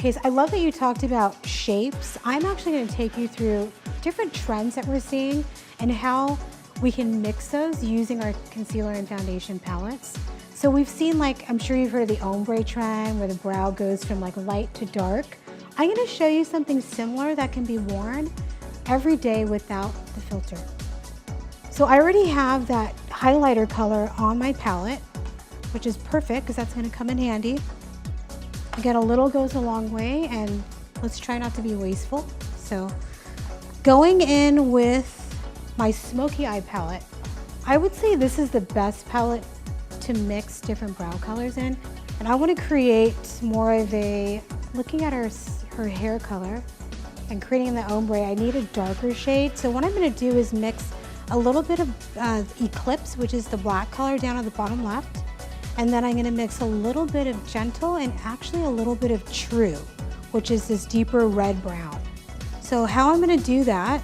Okay, so I love that you talked about shapes. I'm actually going to take you through different trends that we're seeing and how we can mix those using our concealer and foundation palettes. So we've seen, like, I'm sure you've heard of the ombre trend where the brow goes from like light to dark. I'm going to show you something similar that can be worn every day without the filter. So I already have that highlighter color on my palette, which is perfect because that's going to come in handy. Again, a little goes a long way, and let's try not to be wasteful. So going in with my smoky eye palette, I would say this is the best palette to mix different brow colors in. And I want to create more of a, looking at her hair color and creating the ombre, I need a darker shade. So what I'm going to do is mix a little bit of Eclipse, which is the black color down at the bottom left. And then I'm going to mix a little bit of Gentle and actually a little bit of True, which is this deeper red brown. So how I'm going to do that,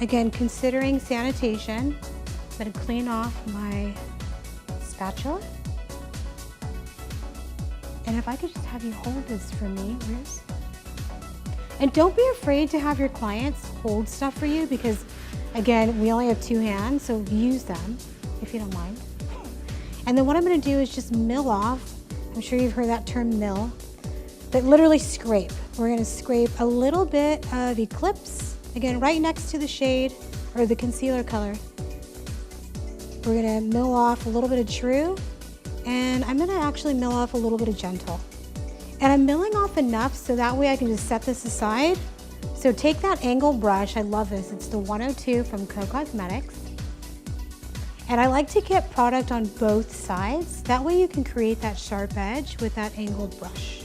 again, considering sanitation, I'm going to clean off my spatula. And if I could just have you hold this for me, Riz. And don't be afraid to have your clients hold stuff for you because, again, we only have 2 hands, so use them if you don't mind. And then what I'm going to do is just mill off. I'm sure you've heard that term mill, but literally scrape. We're going to scrape a little bit of Eclipse, again, right next to the shade or the concealer color. We're going to mill off a little bit of True, and I'm going to actually mill off a little bit of Gentle. And I'm milling off enough so that way I can just set this aside. So take that angled brush. I love this. It's the 102 from CAO Cosmetics. And I like to get product on both sides. That way you can create that sharp edge with that angled brush.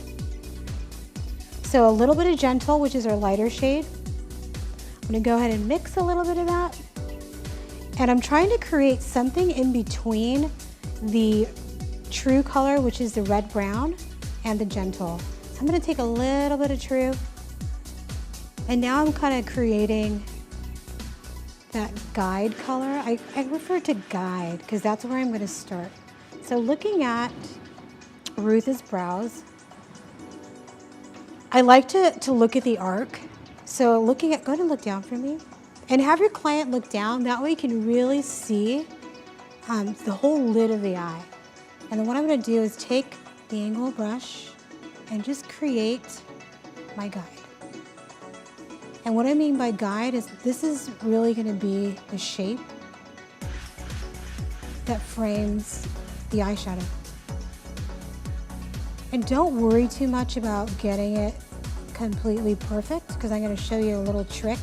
So a little bit of Gentle, which is our lighter shade. I'm gonna go ahead and mix a little bit of that. And I'm trying to create something in between the True color, which is the red brown, and the Gentle. So I'm gonna take a little bit of True. And now I'm kind of creating that guide color. I refer to guide because that's where I'm going to start. So looking at Ruth's brows, I like to look at the arc. So looking at, go ahead and look down for me. And have your client look down. That way you can really see the whole lid of the eye. And then what I'm going to do is take the angle brush and just create my guide. And what I mean by guide is this is really going to be the shape that frames the eyeshadow. And don't worry too much about getting it completely perfect because I'm going to show you a little trick,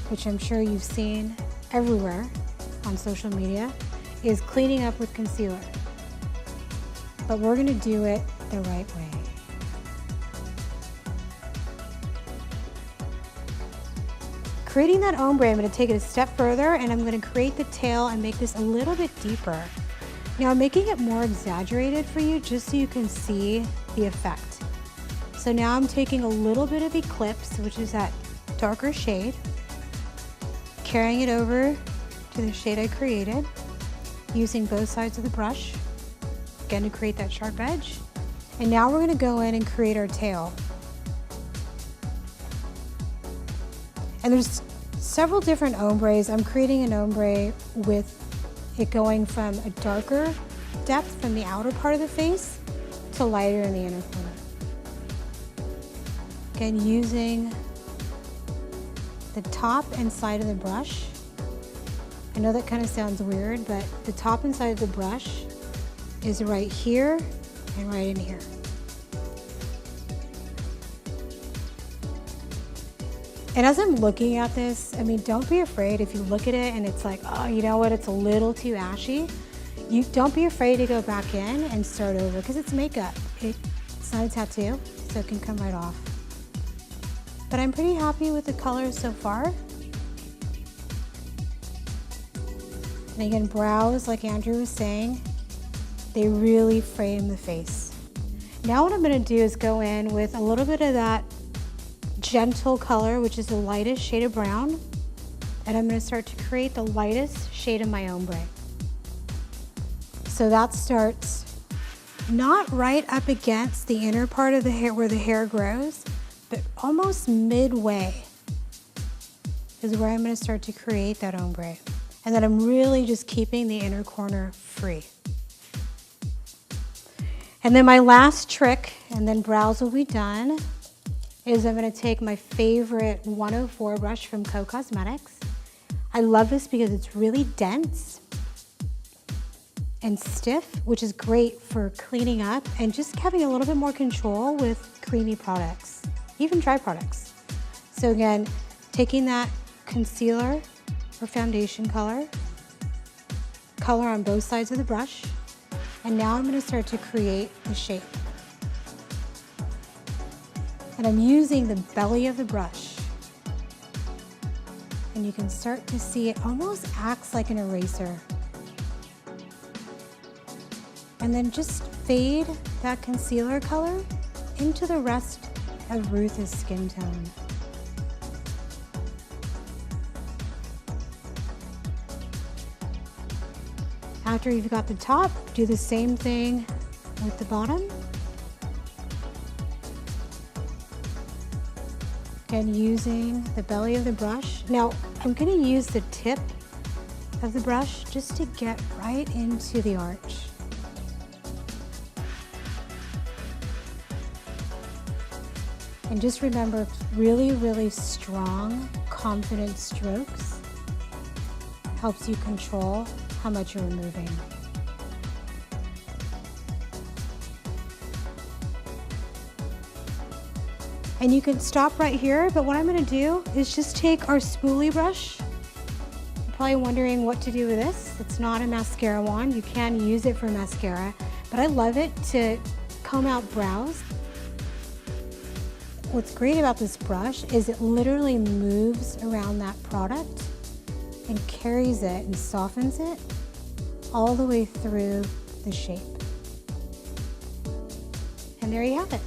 which I'm sure you've seen everywhere on social media, is cleaning up with concealer. But we're going to do it the right way. Creating that ombre, I'm going to take it a step further and I'm going to create the tail and make this a little bit deeper. Now I'm making it more exaggerated for you just so you can see the effect. So now I'm taking a little bit of Eclipse, which is that darker shade, carrying it over to the shade I created, using both sides of the brush, again to create that sharp edge. And now we're going to go in and create our tail. And there's several different ombres. I'm creating an ombre with it going from a darker depth from the outer part of the face to lighter in the inner corner. Again, using the top and side of the brush. I know that kind of sounds weird, but the top and side of the brush is right here and right in here. And as I'm looking at this, I mean, don't be afraid if you look at it and it's like, oh, you know what, it's a little too ashy. You don't be afraid to go back in and start over because it's makeup. It's not a tattoo, so it can come right off. But I'm pretty happy with the colors so far. And again, brows, like Andrew was saying, they really frame the face. Now what I'm gonna do is go in with a little bit of that Gentle color, which is the lightest shade of brown, and I'm going to start to create the lightest shade of my ombre. So that starts not right up against the inner part of the hair where the hair grows, but almost midway is where I'm going to start to create that ombre. And then I'm really just keeping the inner corner free. And then my last trick, and then brows will be done, is I'm going to take my favorite 104 brush from CAO Cosmetics. I love this because it's really dense and stiff, which is great for cleaning up and just having a little bit more control with creamy products, even dry products. So again, taking that concealer or foundation color on both sides of the brush, and now I'm going to start to create the shape. And I'm using the belly of the brush. And you can start to see it almost acts like an eraser. And then just fade that concealer color into the rest of Ruth's skin tone. After you've got the top, do the same thing with the bottom. Again, using the belly of the brush. Now, I'm going to use the tip of the brush just to get right into the arch. And just remember, really, really strong, confident strokes helps you control how much you're removing. And you can stop right here, but what I'm going to do is just take our spoolie brush. You're probably wondering what to do with this. It's not a mascara wand. You can use it for mascara, but I love it to comb out brows. What's great about this brush is it literally moves around that product and carries it and softens it all the way through the shape. And there you have it.